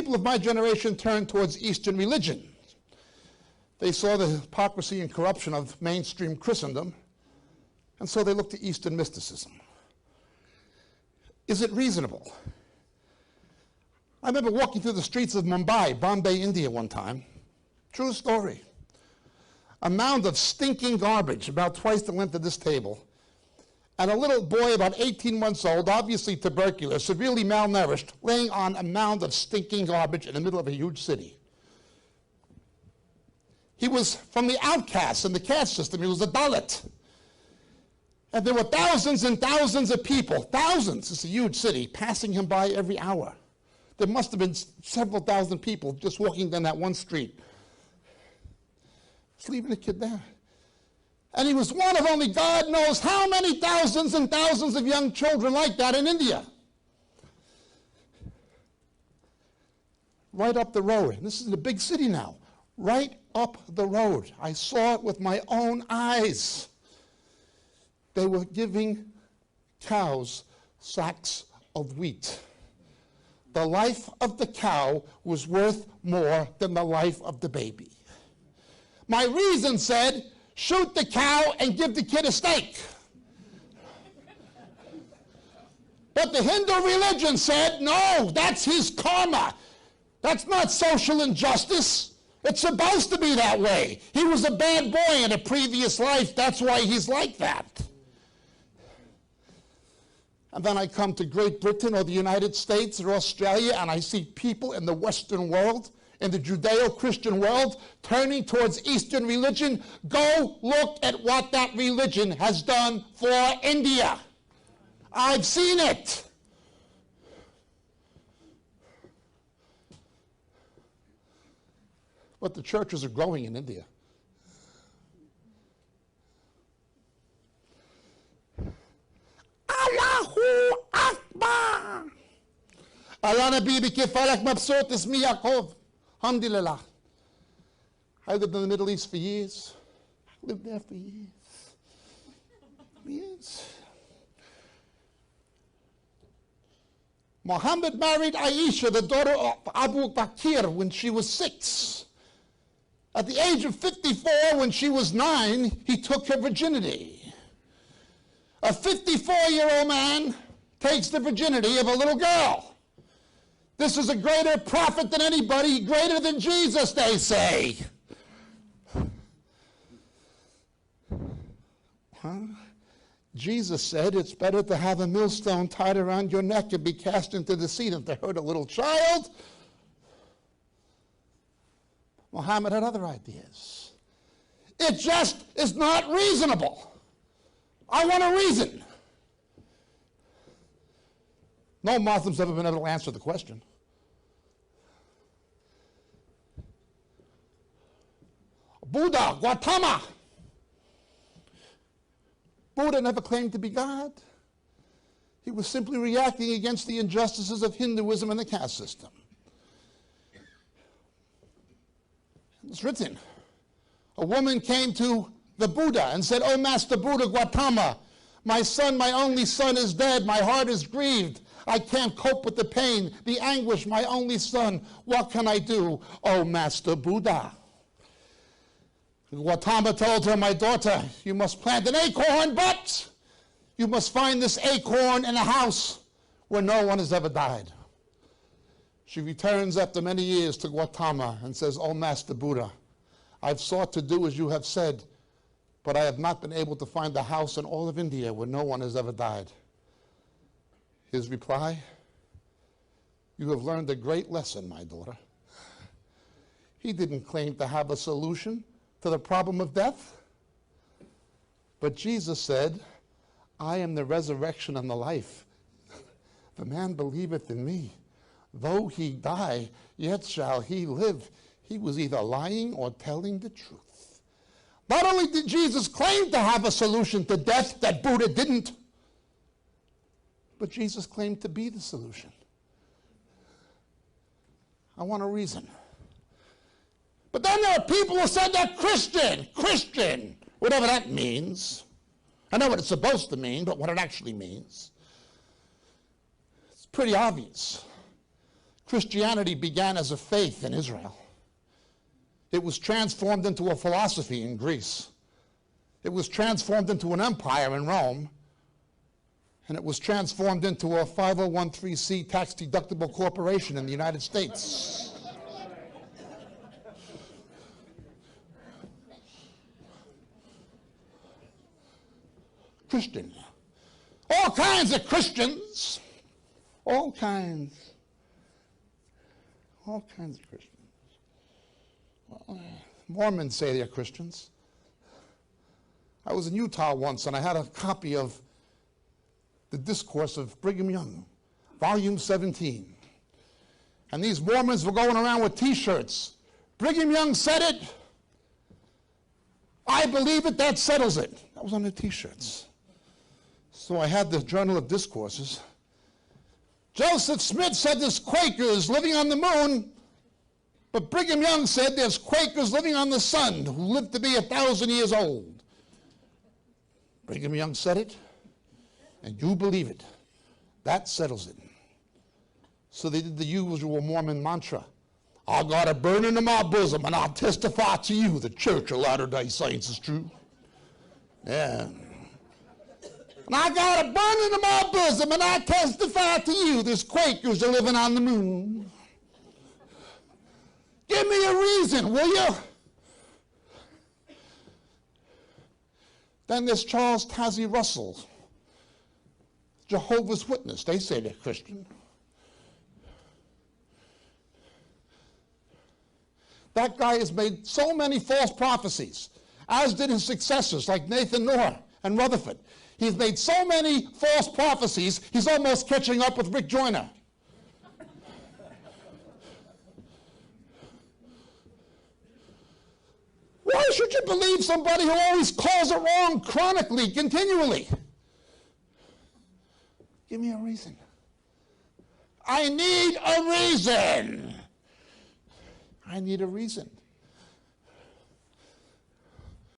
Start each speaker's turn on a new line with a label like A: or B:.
A: people of my generation turned towards Eastern religion. They saw the hypocrisy and corruption of mainstream Christendom, and so they looked to Eastern mysticism. Is it reasonable? I remember walking through the streets of Mumbai, Bombay, India one time. True story. A mound of stinking garbage about twice the length of this table, and a little boy about 18 months old, obviously tuberculous, severely malnourished, laying on a mound of stinking garbage in the middle of a huge city. He was from the outcasts in the caste system. He was a Dalit. And there were thousands and thousands of people, thousands, it's a huge city, passing him by every hour. There must have been several thousand people just walking down that one street. Just leaving the kid there. And he was one of only God knows how many thousands and thousands of young children like that in India. Right up the road. This is a big city now. Right up the road. I saw it with my own eyes. They were giving cows sacks of wheat. The life of the cow was worth more than the life of the baby. My reason said, shoot the cow and give the kid a steak. But the Hindu religion said, no, that's his karma. That's not social injustice. It's supposed to be that way. He was a bad boy in a previous life. That's why he's like that. And then I come to Great Britain or the United States or Australia, and I see people in the Western world, in the Judeo-Christian world, turning towards Eastern religion. Go look at what that religion has done for India. I've seen it. But the churches are growing in India. Allahu Akbar. Allah Nabi bi kifalak mabsut ismi Yaqub. Alhamdulillah. I lived in the Middle East for years. I lived there for years. Muhammad married Aisha, the daughter of Abu Bakr, when she was 6. At the age of 54, when she was 9, he took her virginity. A 54-year-old man takes the virginity of a little girl. This is a greater prophet than anybody, greater than Jesus, they say. Huh? Jesus said it's better to have a millstone tied around your neck and be cast into the sea than to hurt a little child. Muhammad had other ideas. It just is not reasonable. I want a reason. No Muslim's ever been able to answer the question. Buddha, Gautama. Buddha never claimed to be God. He was simply reacting against the injustices of Hinduism and the caste system. It's written. A woman came to the Buddha and said, "Oh, Master Buddha Gautama, my son, my only son is dead. My heart is grieved. I can't cope with the pain, the anguish, my only son. What can I do, oh Master Buddha?" Gautama told her, "My daughter, you must plant an acorn, but you must find this acorn in a house where no one has ever died." She returns after many years to Gautama and says, "Oh, Master Buddha, I've sought to do as you have said, but I have not been able to find a house in all of India where no one has ever died." His reply, "You have learned a great lesson, my daughter." He didn't claim to have a solution to the problem of death, but Jesus said, "I am the resurrection and the life. The man believeth in me. Though he die, yet shall he live." He was either lying or telling the truth. Not only did Jesus claim to have a solution to death that Buddha didn't, but Jesus claimed to be the solution. I want a reason. But then there are people who said they're Christian, whatever that means. I know what it's supposed to mean, but what it actually means, it's pretty obvious. Christianity began as a faith in Israel. It was transformed into a philosophy in Greece. It was transformed into an empire in Rome. And it was transformed into a 501(c)(3) tax-deductible corporation in the United States. Christian. All kinds of Christians. All kinds of Christians. Well, Mormons say they're Christians. I was in Utah once and I had a copy of the Discourse of Brigham Young, volume 17. And these Mormons were going around with t-shirts. Brigham Young said it. I believe it, that settles it. That was on the t-shirts. So I had the Journal of Discourses. Joseph Smith said there's Quakers living on the moon, but Brigham Young said there's Quakers living on the sun who lived to be 1,000 years old. Brigham Young said it, and you believe it. That settles it. So they did the usual Mormon mantra. I got a burning in my bosom, and I'll testify to you the Church of Latter-day Saints is true. Yeah. And I got a burning in my bosom, and I testify to you there's Quakers are living on the moon. Give me a reason, will you? Then there's Charles Taze Russell, Jehovah's Witness. They say they're Christian. That guy has made so many false prophecies, as did his successors like Nathan Noor and Rutherford. He's made so many false prophecies, he's almost catching up with Rick Joyner. Why should you believe somebody who always calls it wrong chronically, continually? Give me a reason. I need a reason. I need a reason.